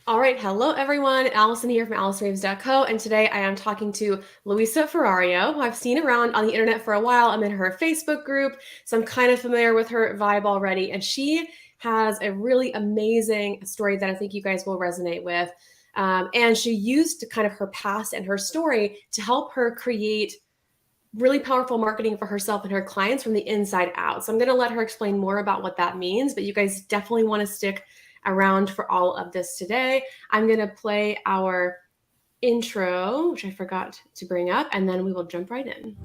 All right. Hello, everyone. Allison here from AllisonRaves.co. And today I am talking to Luisa Ferrario, who I've seen around on the internet for a while. I'm in her Facebook group, so I'm kind of familiar with her vibe already. And she has a really amazing story that I think you guys will resonate with. And she used kind of her past and her story to help her create really powerful marketing for herself and her clients from the inside out. So I'm going to let her explain more about what that means, but you guys definitely want to stick around for all of this today. I'm going to play our intro, which I forgot to bring up, and then we will jump right in.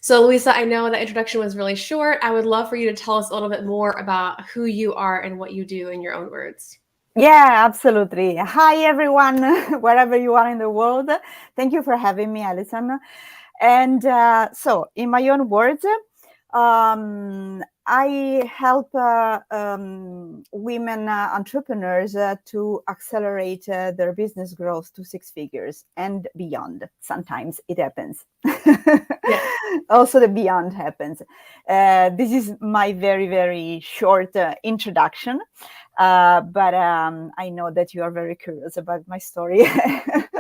So, Luisa, I know that introduction was really short. I would love for you to tell us a little bit more about who you are and what you do in your own words. Yeah, absolutely. Hi, everyone, wherever you are in the world. Thank you for having me, Alison. And so, in my own words, I help women entrepreneurs to accelerate their business growth to six figures and beyond. Sometimes it happens. Yeah. Also, the beyond happens. This is my very, very short introduction. But I know that you are very curious about my story.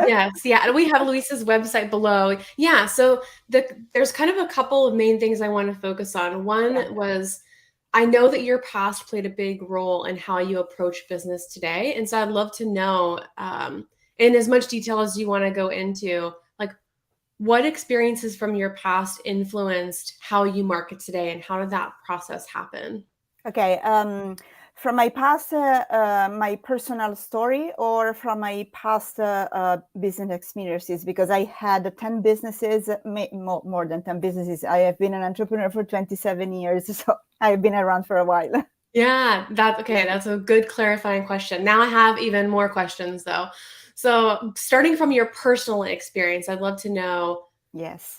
Yes, yeah, and we have Luisa's website below. Yeah, so there's kind of a couple of main things I want to focus on. Yeah. One was I know that your past played a big role in how you approach business today, and so I'd love to know, in as much detail as you want to go into, like what experiences from your past influenced how you market today, and how did that process happen? Okay. From my past, my personal story, or from my past business experiences, because I had 10 businesses, more than 10 businesses. I have been an entrepreneur for 27 years, so I've been around for a while. Yeah, that's okay. That's a good clarifying question. Now I have even more questions though. So, starting from your personal experience, I'd love to know. Yes.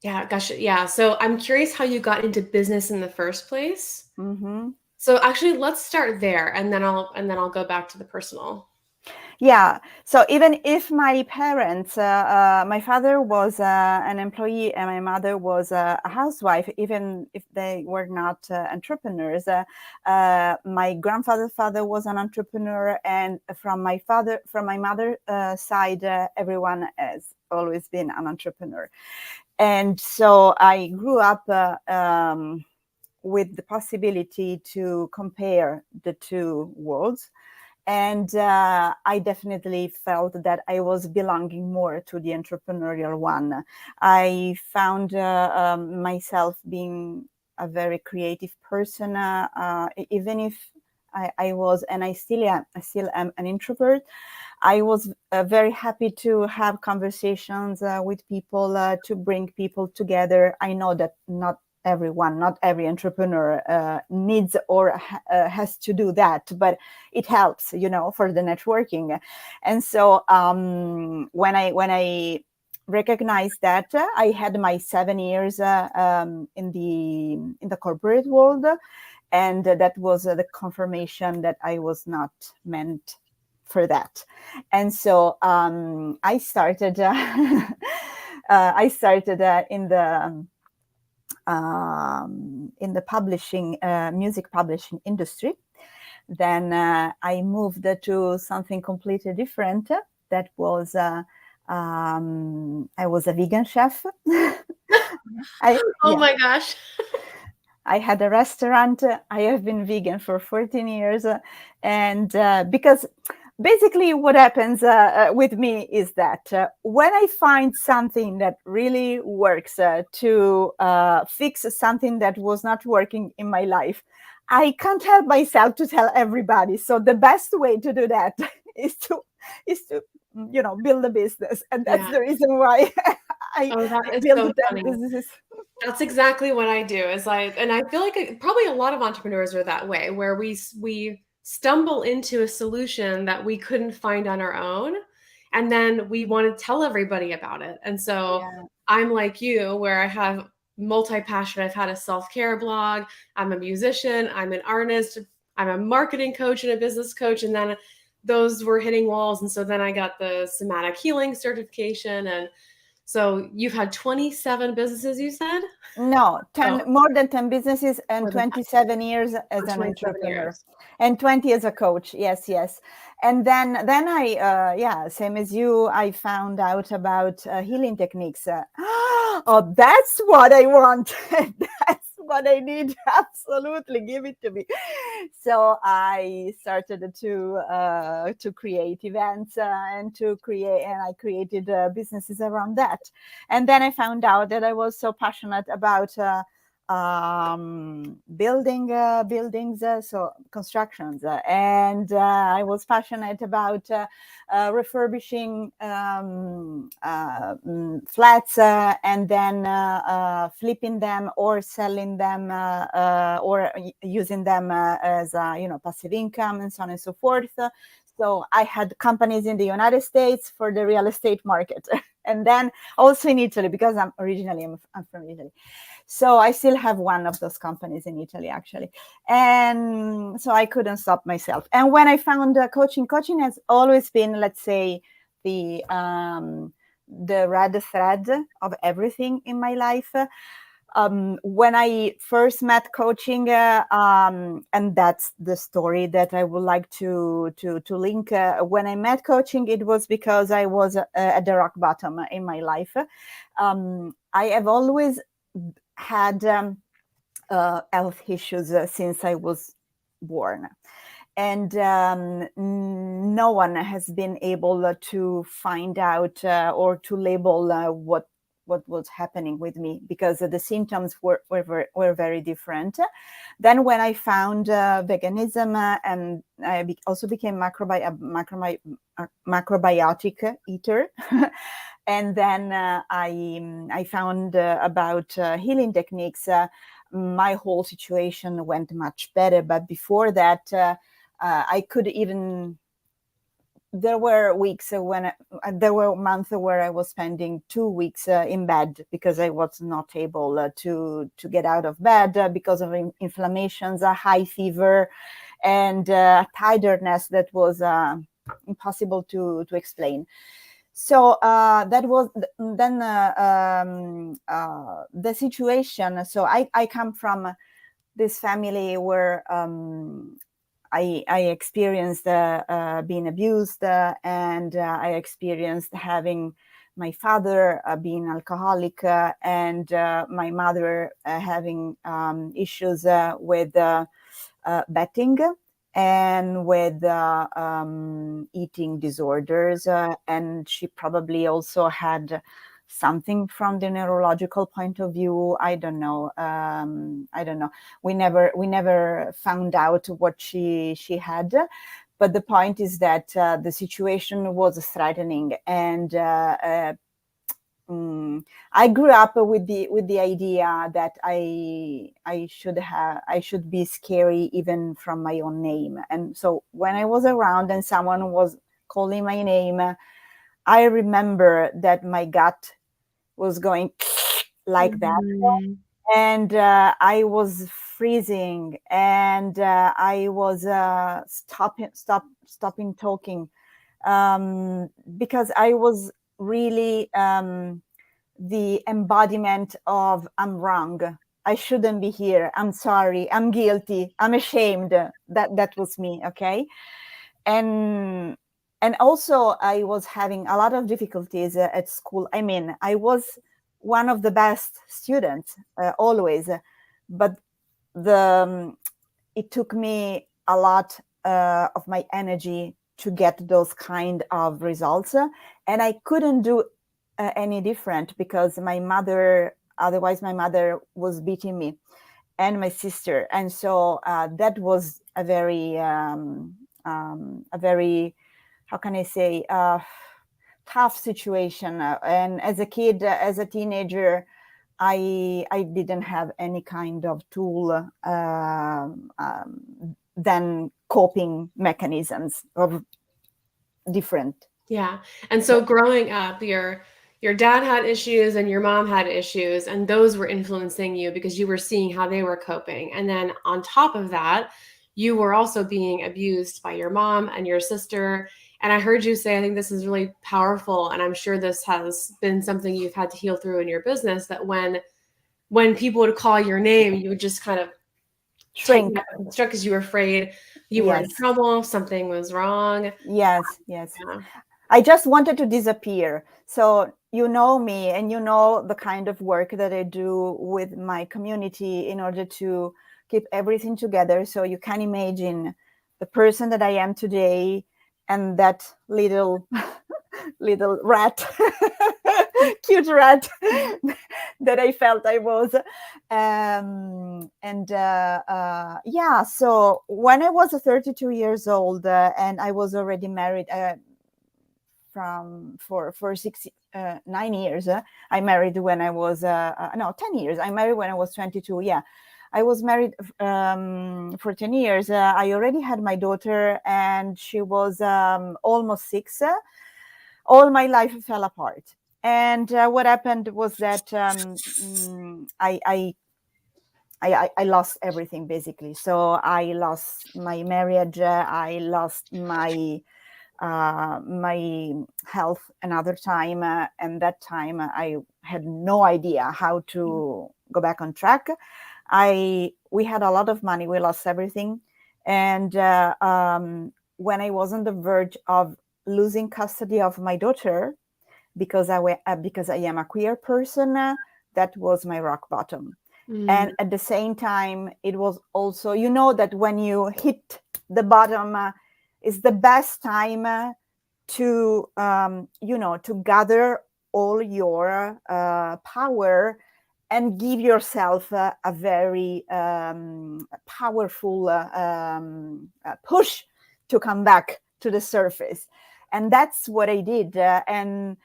Yeah, gosh, yeah. So, I'm curious how you got into business in the first place. Mm-hmm. So, actually, let's start there, and then I'll go back to the personal. Yeah. So even if my parents, my father was an employee and my mother was a housewife, even if they were not entrepreneurs, my grandfather's father was an entrepreneur, and from my mother side, everyone has always been an entrepreneur, and so I grew up. With the possibility to compare the two worlds, and I definitely felt that I was belonging more to the entrepreneurial one. I found myself being a very creative person, even if I was, and I still am an introvert. I was very happy to have conversations with people, to bring people together. I know that not every entrepreneur needs or has to do that, but it helps, for the networking. And so when I recognized that, I had my 7 years in the corporate world, and that was the confirmation that I was not meant for that. And so I started in the publishing, music publishing industry. Then I moved to something completely different. That was I was a vegan chef. Oh Yeah, my gosh. I had a restaurant. I have been vegan for 14 years, and because basically what happens with me is that when I find something that really works to fix something that was not working in my life, I can't help myself to tell everybody. So the best way to do that is to build a business, and that's Yeah. the reason why Oh, that I is built so 10 funny. businesses. That's exactly what I do. And I feel like probably a lot of entrepreneurs are that way, where we stumble into a solution that we couldn't find on our own, and then we want to tell everybody about it. And so Yeah. I'm like you, where I have multi-passion. I've had a self-care blog. I'm a musician. I'm an artist. I'm a marketing coach and a business coach. And then those were hitting walls. And so then I got the somatic healing certification, and So you've had 27 businesses, you said? No, Oh, 10, more than 10 businesses and more than 27 years as or an 27 entrepreneur years. and 20 as a coach. Yes, yes. And then I, yeah, same as you, I found out about healing techniques. Oh, that's what I want. That's what I need. Absolutely. Give it to me. So I started to create events and I created businesses around that. And then I found out that I was so passionate about building buildings, so constructions, and I was passionate about refurbishing flats and then flipping them or selling them or using them as passive income and so on and so forth. So I had companies in the United States for the real estate market, and then also in Italy, because I'm from Italy. So I still have one of those companies in Italy, actually. And so I couldn't stop myself. And when I found coaching has always been, let's say, the red thread of everything in my life. When I first met coaching, and that's the story that I would like to link. When I met coaching, it was because I was at the rock bottom in my life. I have always had health issues since I was born. And no one has been able to find out or to label what was happening with me, because the symptoms were very different. Then when I found veganism and I also became macrobiotic eater, and then I found about healing techniques. My whole situation went much better. But before that, I could even. There were weeks there were months where I was spending 2 weeks in bed because I was not able to get out of bed because of inflammations, a high fever, and tiredness that was impossible to explain. So that was then the situation. So I come from this family where I experienced being abused, and I experienced having my father being alcoholic, and my mother having issues with betting and with eating disorders. And she probably also had something from the neurological point of view. I don't know. We never found out what she had. But the point is that the situation was threatening, and I grew up with the idea that I should be scary even from my own name. And so when I was around and someone was calling my name, I remember that my gut was going like that, Mhm. and I was freezing, and I was stopping talking, because I was really the embodiment of I'm wrong. I shouldn't be here. I'm sorry. I'm guilty. I'm ashamed. That was me. Okay. And also I was having a lot of difficulties at school. I mean, I was one of the best students always, but the it took me a lot of my energy to get those kind of results, and I couldn't do any different because otherwise my mother was beating me and my sister. And so that was a very, how can I say, tough situation. And as a kid, as a teenager, I didn't have any kind of tool than coping mechanisms of different. Yeah. And so growing up, your dad had issues and your mom had issues, and those were influencing you because you were seeing how they were coping. And then on top of that, you were also being abused by your mom and your sister. And I heard you say, I think this is really powerful, and I'm sure this has been something you've had to heal through in your business, that when people would call your name, you would just kind of tighten Shrink. up and constrict because you were afraid you were in Yes. trouble, something was wrong. Yes. Yes. Yeah. I just wanted to disappear. So you know me, and you know the kind of work that I do with my community in order to keep everything together. So you can imagine the person that I am today, and that little little rat, cute rat that I felt I was. Yeah, so when I was 32 years old, and I was already married, for 9 years. I married when I was no 10 years. I married when I was 22. Yeah, I was married for 10 years. I already had my daughter, and she was almost 6. All my life fell apart, and what happened was that I lost everything basically. So I lost my marriage. I lost my health another time, and that time I had no idea how to go back on track. We had a lot of money, we lost everything, and when I was on the verge of losing custody of my daughter, because I am a queer person, that was my rock bottom. Mm, And at the same time, it was also, you know, that when you hit the bottom, is the best time to to gather all your power and give yourself a very powerful push to come back to the surface. And that's what I did. And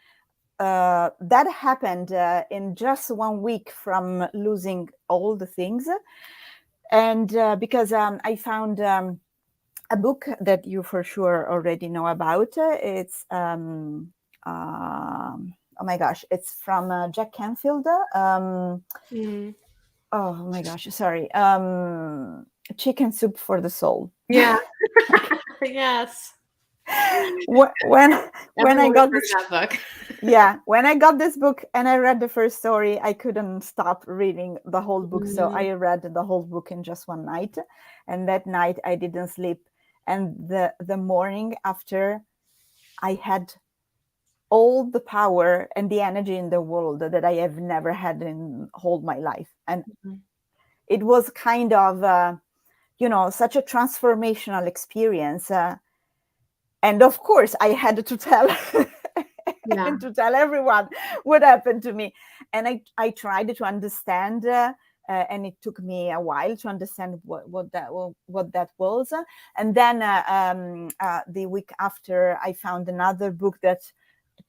that happened in just 1 week from losing all the things. And because I found a book that you for sure already know about. It's oh my gosh, it's from Jack Canfield. mm. Oh my gosh, sorry. Chicken Soup for the Soul. Yeah. Okay. Yes. When when I Everyone has got this, heard of that book. yeah, when I got this book and I read the first story, I couldn't stop reading the whole book. So Mm, I read the whole book in just one night, and that night I didn't sleep. And the morning after, I had all the power and the energy in the world that I have never had in all my life. And mm. it was kind of, such a transformational experience. And of course, I had to tell Yeah. and to tell everyone what happened to me. And I tried to understand. And it took me a while to understand what that was. And then the week after, I found another book that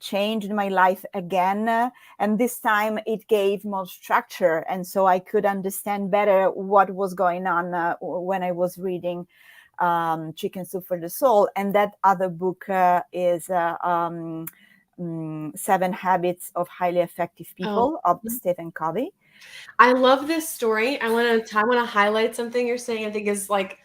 changed my life again, and this time it gave more structure, and so I could understand better what was going on when I was reading Chicken Soup for the Soul. And that other book is 7 Habits of Highly Effective Oh, People of Stephen Covey. I love this story. I want to highlight something you're saying. I think is like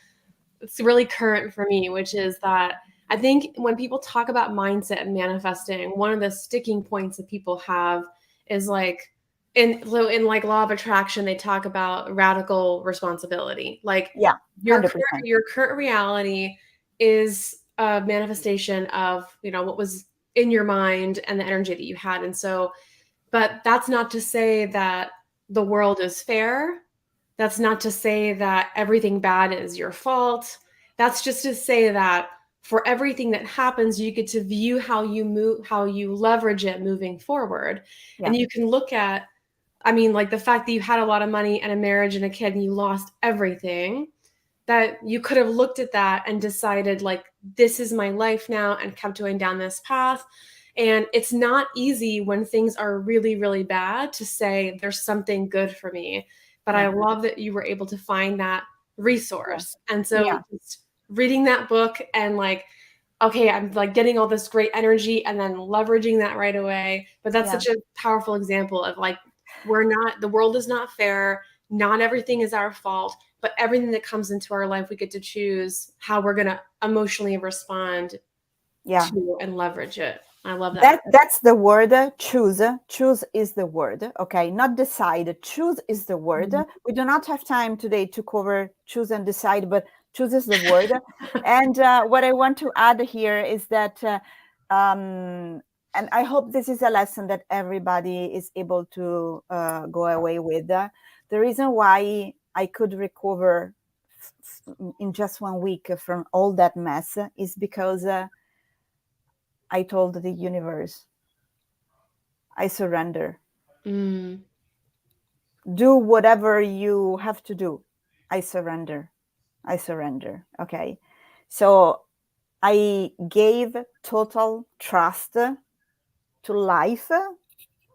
it's really current for me, which is that I think when people talk about mindset and manifesting, one of the sticking points that people have is like in like law of attraction, they talk about radical responsibility. Like Yeah, your current 100%. your current reality is a manifestation of, what was in your mind and the energy that you had. And so, but that's not to say that the world is fair. That's not to say that everything bad is your fault. That's just to say that for everything that happens, you get to view how you move, how you leverage it moving forward. Yeah, And you can look at, I mean, like the fact that you had a lot of money and a marriage and a kid and you lost everything, that you could have looked at that and decided, like, this is my life now, and kept going down this path. And it's not easy when things are really, really bad to say there's something good for me. But I yeah, love that you were able to find that yeah, resource. And so yeah, just reading that book and like, okay, I'm like getting all this great energy and then leveraging that right away. But that's yeah, such a powerful example of like, the world is not fair. Not everything is our fault, but everything that comes into our life, we get to choose how we're going to emotionally respond Yeah. to and leverage it. I love that. That's the word. Choose. Choose is the word. Okay, not decide. Choose is the word. Mhm. We do not have time today to cover choose and decide, but choose is the word. And what I want to add here is that, and I hope this is a lesson that everybody is able to go away with. The reason why I could recover in just 1 week from all that mess is because I told the universe, I surrender. Mm. Do whatever you have to do. I surrender. I surrender. Okay. So I gave total trust to life,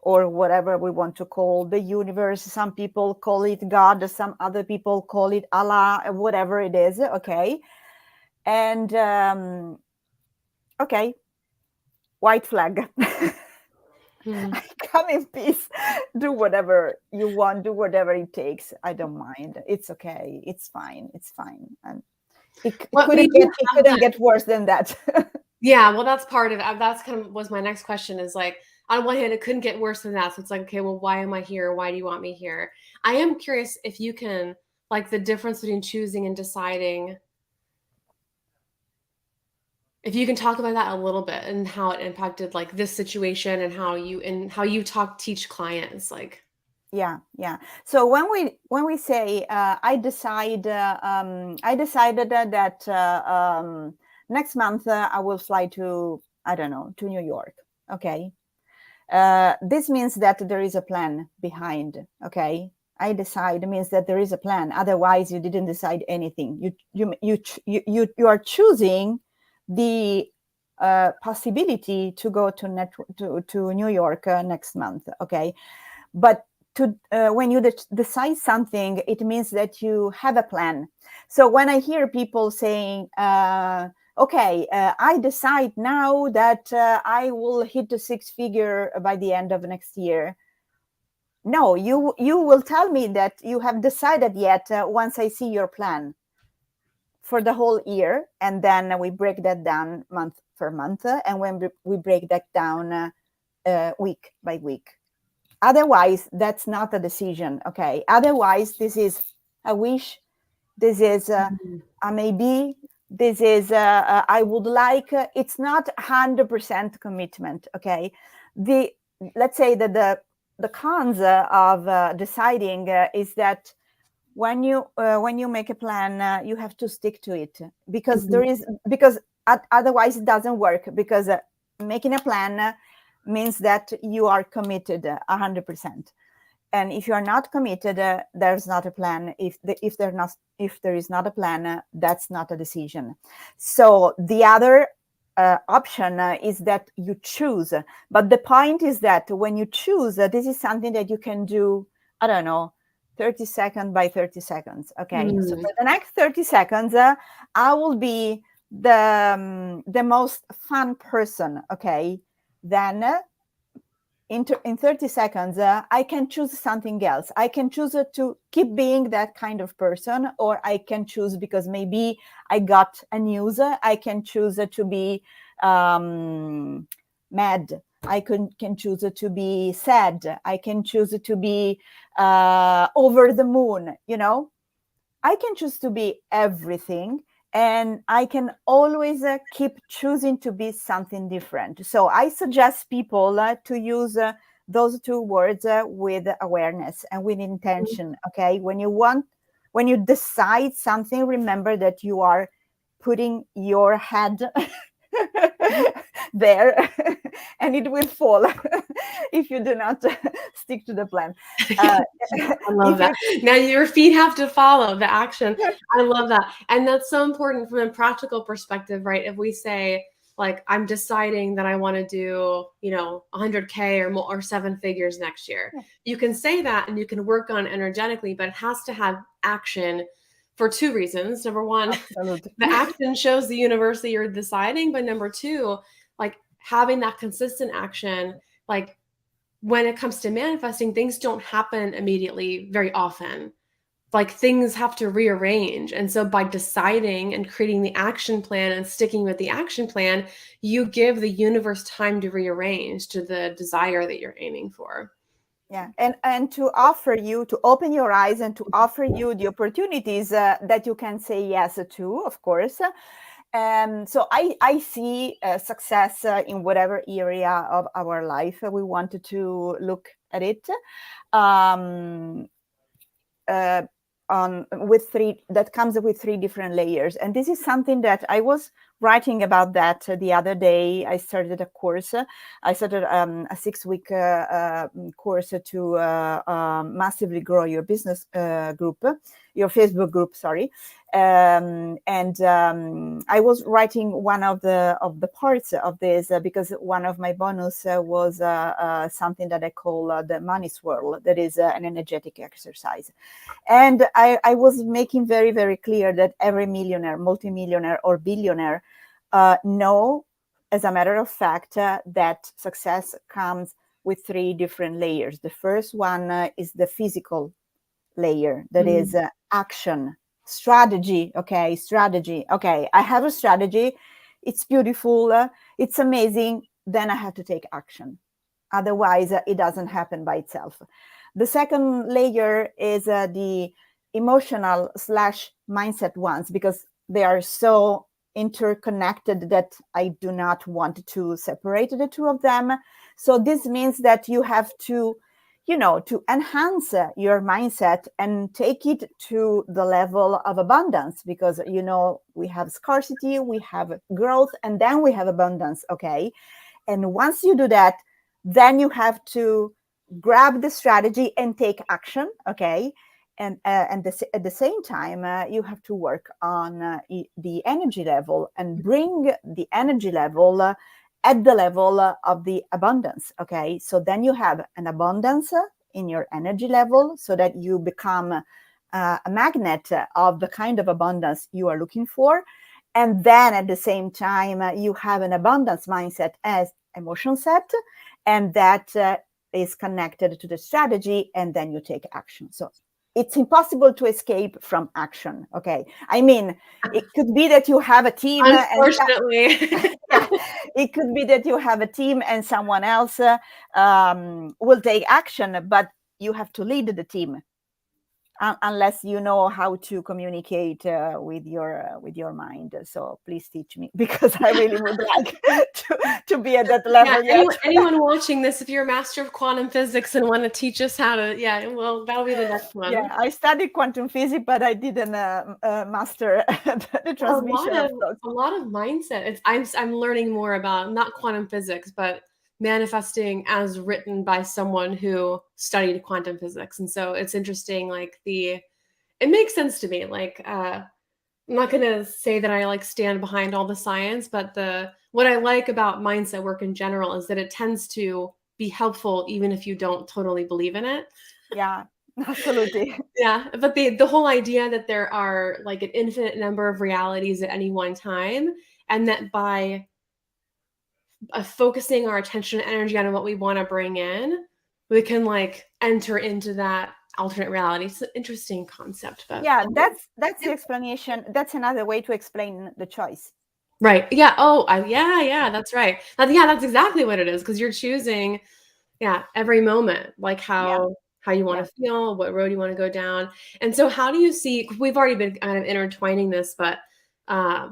or whatever we want to call the universe. Some people call it God, some other people call it Allah, whatever it is. Okay. And okay, white flag. Mm. Come in peace. Do whatever you want. Do whatever it takes. I don't mind. It's okay. It's fine. It's fine. And it What couldn't made you get it have couldn't that? get worse than that. Yeah, well, that's part of it. That's kind of was my next question is like, on one hand, it couldn't get worse than that. So it's like, okay, well, why am I here? Why do you want me here? I am curious if you can, like, the difference between choosing and deciding, if you can talk about that a little bit and how it impacted like this situation and how you teach clients. Like, Yeah, yeah. So when we say I decided that next month I will fly to, I don't know, to New York. Okay. This means that there is a plan behind. Okay. I decide means that there is a plan. Otherwise, you didn't decide anything. You are choosing the possibility to go to New York next month. Okay, but when you decide something, it means that you have a plan. So when I hear people saying, okay, I decide now that I will hit the six figure by the end of next year. No, you will tell me that you have decided yet once I see your plan for the whole year, and then we break that down month for month, and when we break that down week by week. Otherwise, that's not a decision. Okay. Otherwise, this is a wish. This is mhm, a maybe. This is I would like. It's not 100% commitment. Okay. The Let's say that the cons of deciding is that when you make a plan, you have to stick to it, because mhm, otherwise it doesn't work, because making a plan means that you are committed 100%. And if you are not committed, there's not a plan. If there is not a plan, that's not a decision. So the other option is that you choose. But the point is that when you choose, this is something that you can do, I don't know, 30 seconds by 30 seconds. Okay. So mm, for the next 30 seconds, I will be the most fun person. Okay. Then in 30 seconds, I can choose something else. I can choose to keep being that kind of person, or I can choose, because maybe I got a news, I can choose to be mad. I can choose to be sad. I can choose to be over the moon, I can choose to be everything, and I can always keep choosing to be something different. So I suggest people to use those two words with awareness and with intention. Okay. When you decide something, remember that you are putting your head there and it will fall if you do not stick to the plan. Uh, I love if that. you Now your feet have to follow the action. I love that. And that's so important from a practical perspective, right? If we say, like, I'm deciding that I want to do, 100K or more or seven figures next year. You can say that and you can work on it energetically, but it has to have action for two reasons. Number one, Absolutely. the action shows the universe that you're deciding. But number two, like having that consistent action, like when it comes to manifesting, things don't happen immediately very often. like things have to rearrange. And so by deciding and creating the action plan and sticking with the action plan, you give the universe time to rearrange to the desire that you're aiming for. Yeah, and to offer you, to open your eyes and to offer you the opportunities that you can say yes to, of course. So I see success in whatever area of our life we wanted to look at it. Um, on with three that comes with three different layers, and this is something that I was writing about that the other day. I started a course. I started a 6-week course to massively grow your business group, your Facebook group, sorry. And I was writing one of the parts of this because one of my bonus was something that I call the money swirl, that is an energetic exercise. And I was making very, very clear that every millionaire, multimillionaire, or billionaire know, as a matter of fact, that success comes with three different layers. The first one is the physical layer, that is action, strategy. Okay, strategy. Okay, I have a strategy. It's beautiful. It's amazing. Then I have to take action. Otherwise, it doesn't happen by itself. The second layer is the emotional slash mindset ones, because they are so interconnected that I do not want to separate the two of them. So this means that you have to, to enhance your mindset and take it to the level of abundance, because, we have scarcity, we have growth, and then we have abundance. Okay. And once you do that, then you have to grab the strategy and take action. Okay. And at the same time, you have to work on the energy level and bring the energy level at the level of the abundance. Okay. So then you have an abundance in your energy level, so that you become a magnet of the kind of abundance you are looking for. And then at the same time, you have an abundance mindset as emotion set, and that is connected to the strategy, and then you take action. So it's impossible to escape from action. Okay. I mean, it could be that you have a team Unfortunately. yeah, it could be that you have a team and someone else will take action, but you have to lead the team. Unless you know how to communicate with your mind. So please teach me, because I really would like to be at that Yeah, level yet. anyone watching this, if you're a master of quantum physics and want to teach us how to, yeah, well, that'll be the next Yeah, one. I studied quantum physics, but I didn't master the A transmission lot of of thoughts. a lot of mindset. I'm learning more about not quantum physics, but manifesting as written by someone who studied quantum physics. And so it's interesting, like it makes sense to me. Like I'm not gonna say that I like stand behind all the science, but the what I like about mindset work in general is that it tends to be helpful even if you don't totally believe in it. Yeah, absolutely. Yeah, but the whole idea that there are like an infinite number of realities at any one time, and that by focusing our attention and energy on what we want to bring in, we can like enter into that alternate reality. It's an interesting concept, but Yeah, that's the explanation. That's another way to explain the choice. right. Yeah. Oh, yeah. That's right. That's exactly what it is. Because you're choosing, yeah, every moment, like Yeah, how you want yeah, to feel, what road you want to go down. And so, how do you see? We've already been kind of intertwining this, but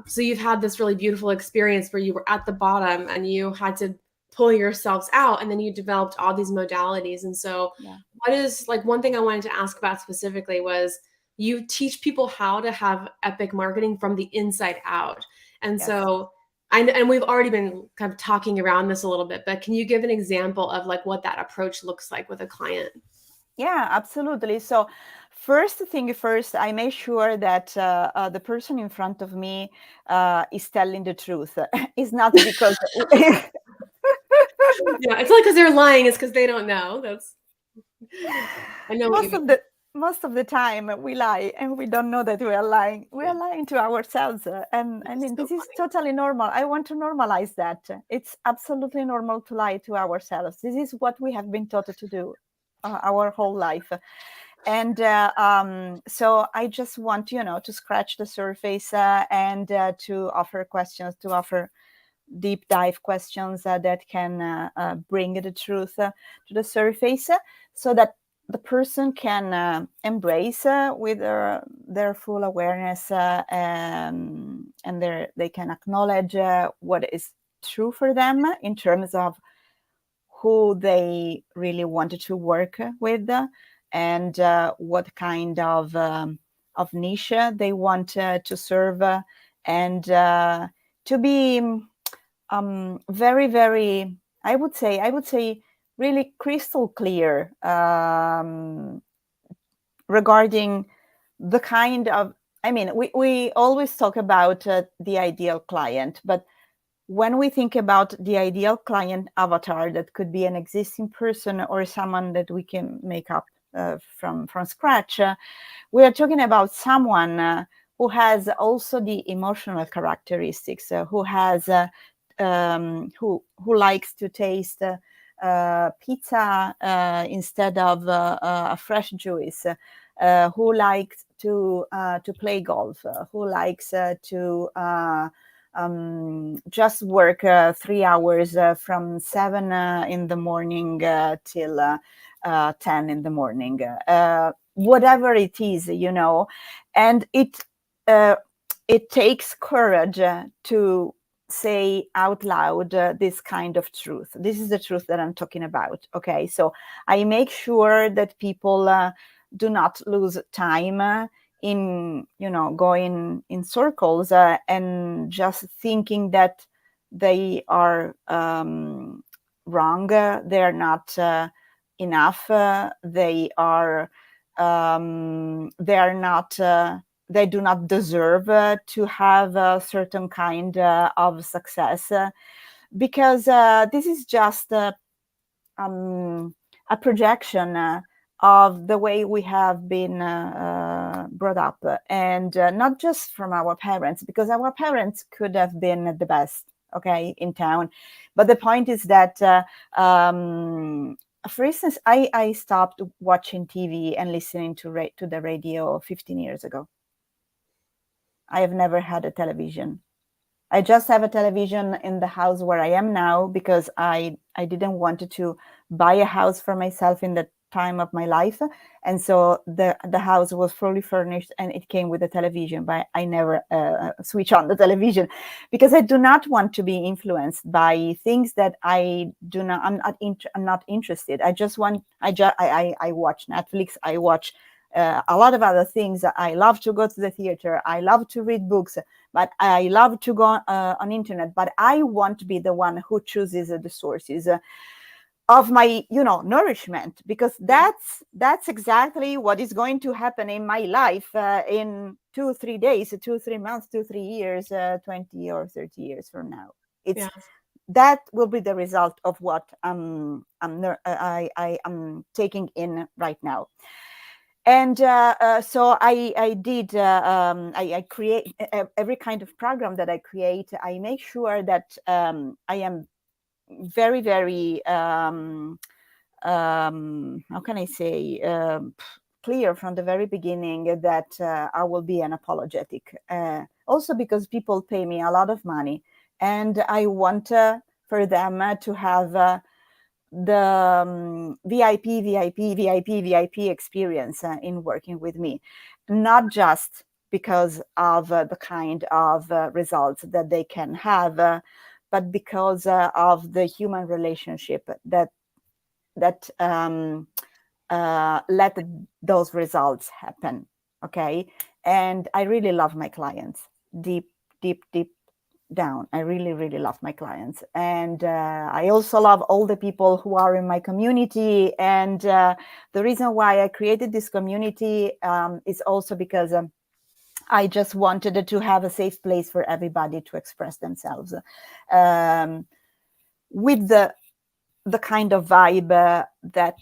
so you've had this really beautiful experience where you were at the bottom and you had to pull yourselves out, and then you developed all these modalities. And so, yeah. what is like one thing I wanted to ask about specifically was you teach people how to have epic marketing from the inside out. And Yes. so and we've already been kind of talking around this a little bit, but can you give an example of like what that approach looks like with a client? Yeah, absolutely. So, first thing first, I make sure that the person in front of me is telling the truth. It's not because Yeah, it's not because they're lying, it's because they don't know. That's I know what you most mean. of the most of the time we lie and we don't know that we are lying. We Yeah, are lying to ourselves, and I it's mean, so this is funny. totally normal. I want to normalize that. It's absolutely normal to lie to ourselves. This is what we have been taught to do our whole life. And so I just want, to scratch the surface and to offer questions, to offer deep dive questions that can bring the truth to the surface, so that the person can embrace with their full awareness, and they can acknowledge what is true for them in terms of who they really wanted to work with, and what kind of niche they want to serve, and to be very, very, I would say really crystal clear regarding the kind of, we always talk about the ideal client, but when we think about the ideal client avatar, that could be an existing person or someone that we can make up from scratch, we are talking about someone who has also the emotional characteristics, who likes to taste pizza instead of a fresh juice, who likes to play golf, who likes to just work 3 hours from 7 in the morning till 10 in the morning, whatever it is, and it takes courage to say out loud this kind of truth. This is the truth that I'm talking about. Okay, so I make sure that people do not lose time in going in circles and just thinking that they are wrong, they're not enough, they do not deserve to have a certain kind of success, because this is just a projection of the way we have been brought up, and not just from our parents, because our parents could have been the best, okay, in town. But the point is that, for instance, I stopped watching TV and listening to the radio 15 years ago. I have never had a television. I just have a television in the house where I am now, because I didn't want to buy a house for myself in the time of my life, and so the house was fully furnished and it came with a television, but I never switch on the television, because I do not want to be influenced by things that I'm not interested. I watch Netflix, I watch a lot of other things. I love to go to the theater, I love to read books, but I love to go on internet, but I want to be the one who chooses the sources of my nourishment, because that's exactly what is going to happen in my life in 2-3 days, 2-3 months, 2-3 years, 20 or 30 years from now. Yeah. That will be the result of what I am taking in right now. And so I did, I create every kind of program that I create. I make sure that I am very, very, how can I say, clear from the very beginning that I will be unapologetic. Also because people pay me a lot of money, and I want for them to have the VIP experience in working with me, not just because of the kind of results that they can have, but because of the human relationship that let those results happen. Okay, and I really love my clients deep, deep, deep down. I really, really love my clients, and I also love all the people who are in my community. And the reason why I created this community is also because I just wanted to have a safe place for everybody to express themselves with the kind of vibe that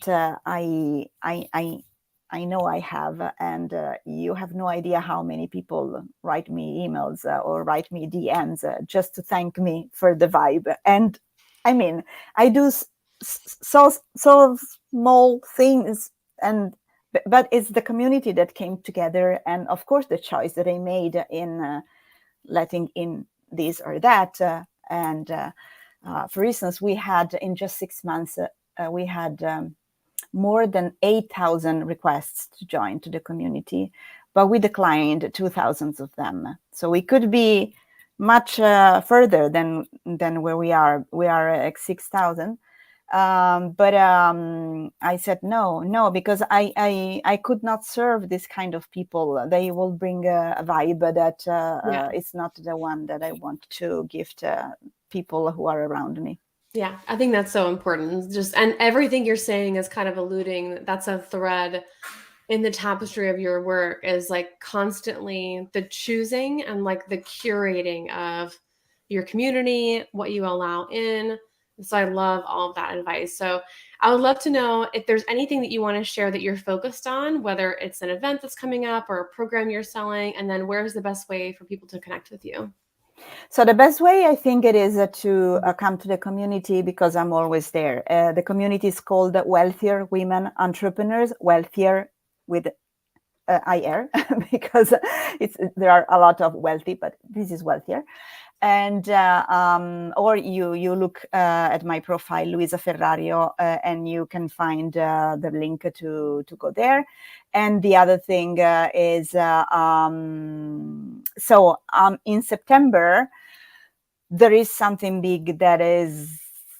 I know I have, and you have no idea how many people write me emails or write me DMs just to thank me for the vibe. And I mean, I do so small things, and but it's the community that came together, and of course the choice that I made in letting in this or that. And for instance, we had in just 6 months, we had more than 8,000 requests to join to the community, but we declined 2,000 of them. So we could be much further than where we are. We are at 6,000. But I said no, because I could not serve this kind of people. They will bring a vibe that it's not the one that I want to give to people who are around me. Yeah, I think that's so important. Just and everything you're saying is kind of alluding that's a thread in the tapestry of your work is like constantly the choosing and like the curating of your community, what you allow in. So I love all of that advice. So I would love to know if there's anything that you want to share that you're focused on, whether it's an event that's coming up or a program you're selling, and then where's the best way for people to connect with you? So the best way, I think, it is to come to the community, because I'm always there. The community is called Wealthier Women Entrepreneurs, wealthier with IR, because there are a lot of wealthy, but this is wealthier. And or you look at my profile, Luisa Ferrario, and you can find the link to go there. And the other thing is, in September, there is something big that is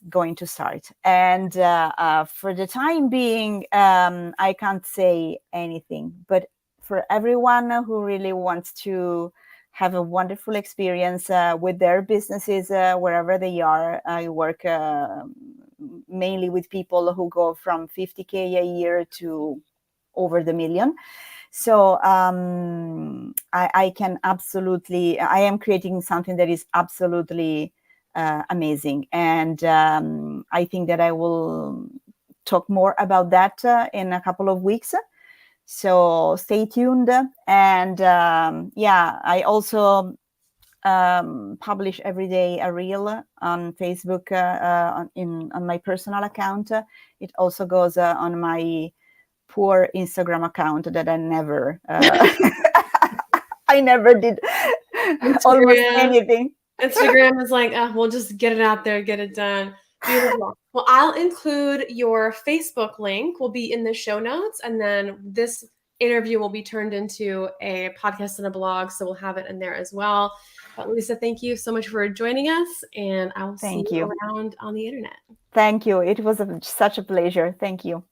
going to start. And for the time being, I can't say anything. But for everyone who really wants to have a wonderful experience with their businesses, wherever they are, I work mainly with people who go from 50K a year to over the million. So I can absolutely, I am creating something that is absolutely amazing. And I think that I will talk more about that in a couple of weeks. So stay tuned. And I also publish every day a reel on Facebook on my personal account. It also goes on my poor Instagram account that I never I never did almost anything. Instagram is like, we'll just get it out there, get it done. Beautiful. Well, I'll include your Facebook link, will be in the show notes, and then this interview will be turned into a podcast and a blog, so we'll have it in there as well. But Lisa, thank you so much for joining us, and I will see you around on the internet. Thank you. It was such a pleasure. Thank you.